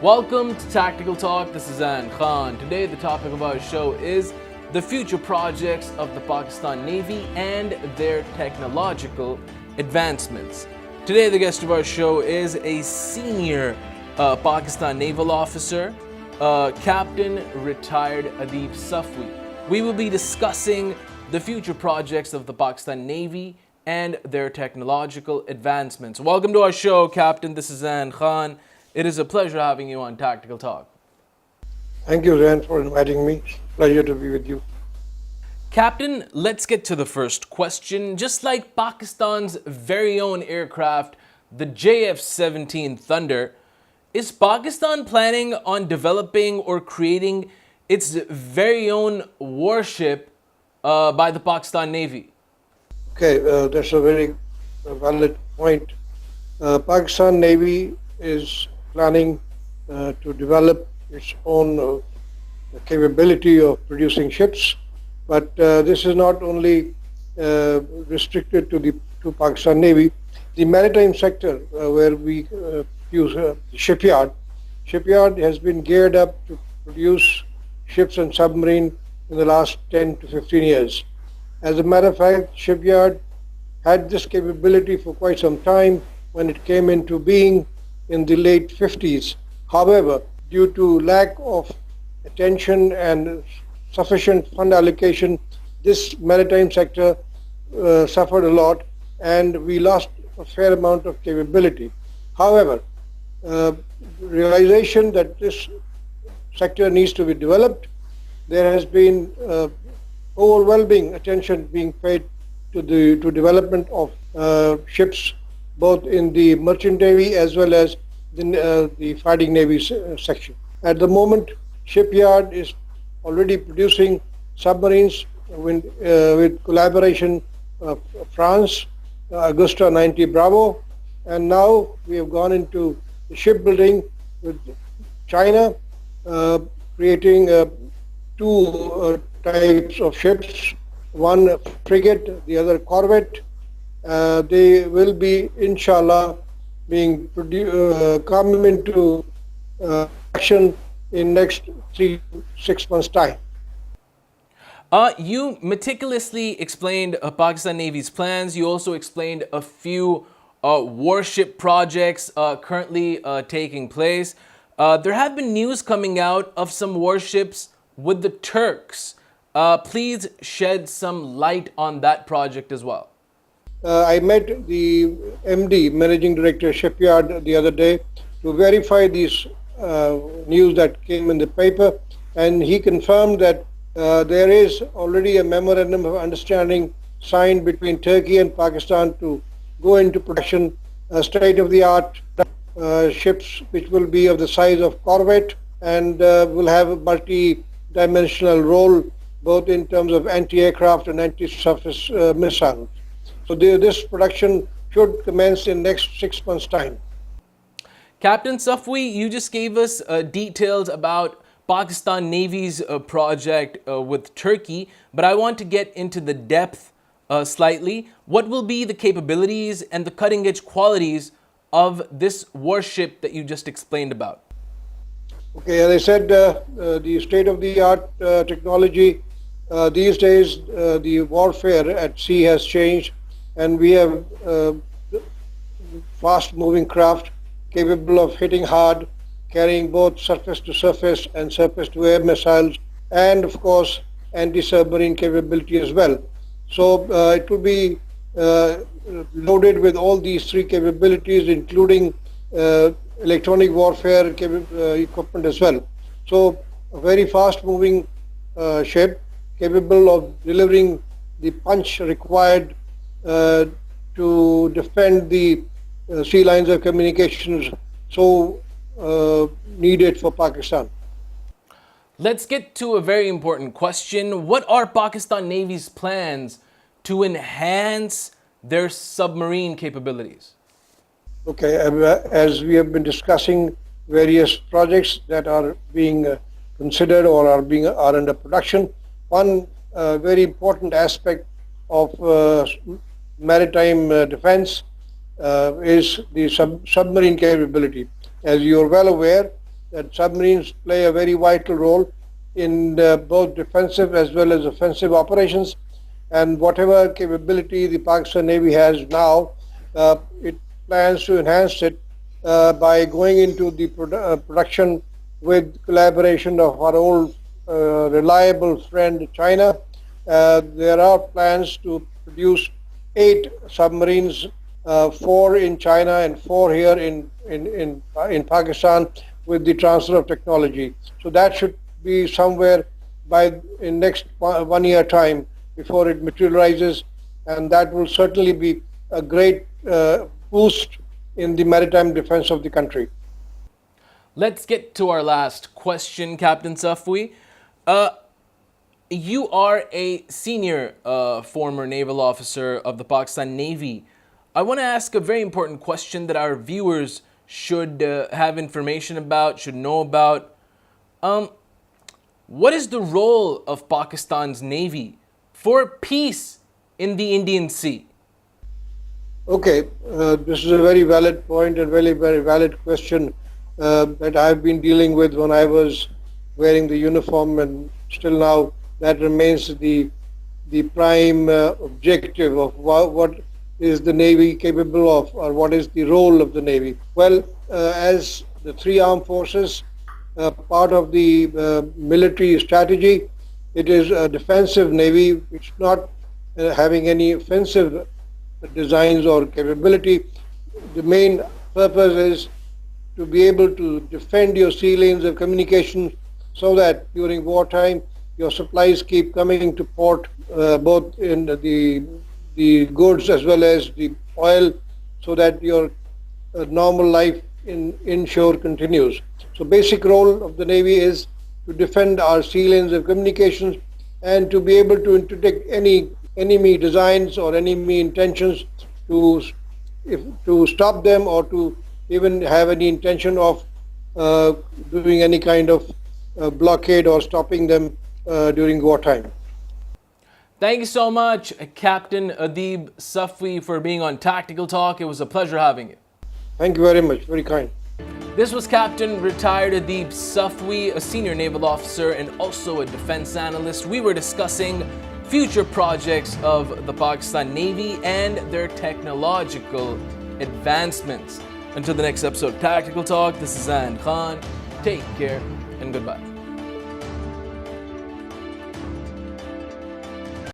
Welcome to Tactical Talk. This is Zain. Today the topic of our show is the future projects of the Pakistan Navy and their technological advancements. Today the guest of our show is a senior Pakistan Naval officer, Captain retired Adeeb Safvi. We will be discussing the future projects of the Pakistan Navy and their technological advancements. Welcome to our show, Captain. This is Zain Khan. It is a pleasure having you on Tactical Talk. Thank you, Zain, for inviting me. Pleasure to be with you. Captain, let's get to the first question. Just like Pakistan's very own aircraft, the JF-17 Thunder, is Pakistan planning on developing or creating its very own warship by the Pakistan Navy? Okay, that's a very valid point. Pakistan Navy is planning to develop its own capability of producing ships, but this is not only restricted to Pakistan Navy. The maritime sector, where we use the shipyard has been geared up to produce ships and submarines in the last 10 to 15 years. As a matter of fact, shipyard had this capability for quite some time when it came into being in the late 50s. However, due to lack of attention and sufficient fund allocation, this maritime sector suffered a lot and we lost a fair amount of capability. However, realization that this sector needs to be developed, there has been overwhelming attention being paid to development of ships, both in the merchant navy as well as the fighting navy section. At the moment, shipyard is already producing submarines with collaboration of France, Augusta 90 Bravo, and now we have gone into the shipbuilding with China, creating two types of ships, one frigate, the other corvette. They will be, inshallah, being coming into action in next 3 to 6 months' time. You meticulously explained Pakistan Navy's plans. You also explained a few warship projects currently taking place. There have been news coming out of some warships with the Turks. Please shed some light on that project as well. I met the MD, Managing Director Shipyard, the other day to verify these news that came in the paper, and he confirmed that there is already a memorandum of understanding signed between Turkey and Pakistan to go into production state-of-the-art ships which will be of the size of corvette and will have a multi-dimensional role both in terms of anti-aircraft and anti-surface missiles. So this production should commence in next 6 months' time. Captain Safvi, you just gave us details about Pakistan Navy's project with Turkey, but I want to get into the depth slightly. What will be the capabilities and the cutting-edge qualities of this warship that you just explained about? Okay, as I said, the state-of-the-art technology, these days the warfare at sea has changed, and we have fast-moving craft capable of hitting hard, carrying both surface-to-surface and surface-to-air missiles, and of course anti-submarine capability as well. So it will be loaded with all these three capabilities, including electronic warfare equipment as well. So a very fast-moving ship capable of delivering the punch required to defend the sea lines of communications so needed for Pakistan. Let's get to a very important question. What are Pakistan Navy's plans to enhance their submarine capabilities? Okay, as we have been discussing various projects that are being considered or are under production, one very important aspect of maritime defense is the submarine capability. As you are well aware, that submarines play a very vital role in both defensive as well as offensive operations. And whatever capability the Pakistan Navy has now, it plans to enhance it by going into the production with collaboration of our old reliable friend China. There are plans to produce 8 submarines, 4 in China and 4 here in Pakistan, with the transfer of technology. So that should be somewhere in next 1 year time before it materializes, and that will certainly be a great boost in the maritime defense of the country. Let's get to our last question, Captain Safvi. You are a senior former naval officer of the Pakistan Navy. I want to ask a very important question that our viewers should have information about, should know about. What is the role of Pakistan's Navy for peace in the Indian Sea? Okay, this is a very valid point and very valid question that I've been dealing with when I was wearing the uniform, and still now that remains the prime objective of what is the Navy capable of, or what is the role of the Navy. Well, as the 3 armed forces, part of the military strategy, it is a defensive Navy. It's not having any offensive designs or capability. The main purpose is to be able to defend your sea lanes of communication so that during wartime your supplies keep coming to port, both in the goods as well as the oil, so that your normal life inshore continues. So basic role of the Navy is to defend our sea lanes of communications and to be able to interdict any enemy designs or enemy intentions, to stop them, or to even have any intention of doing any kind of blockade or stopping them during wartime. Thank you so much, Captain Adeeb Safvi, for being on Tactical Talk. It was a pleasure having you. Thank you very much. Very kind. This was Captain Retired Adeeb Safvi, a senior naval officer and also a defense analyst. We were discussing future projects of the Pakistan Navy and their technological advancements. Until the next episode of Tactical Talk, this is Zain Khan. Take care and goodbye.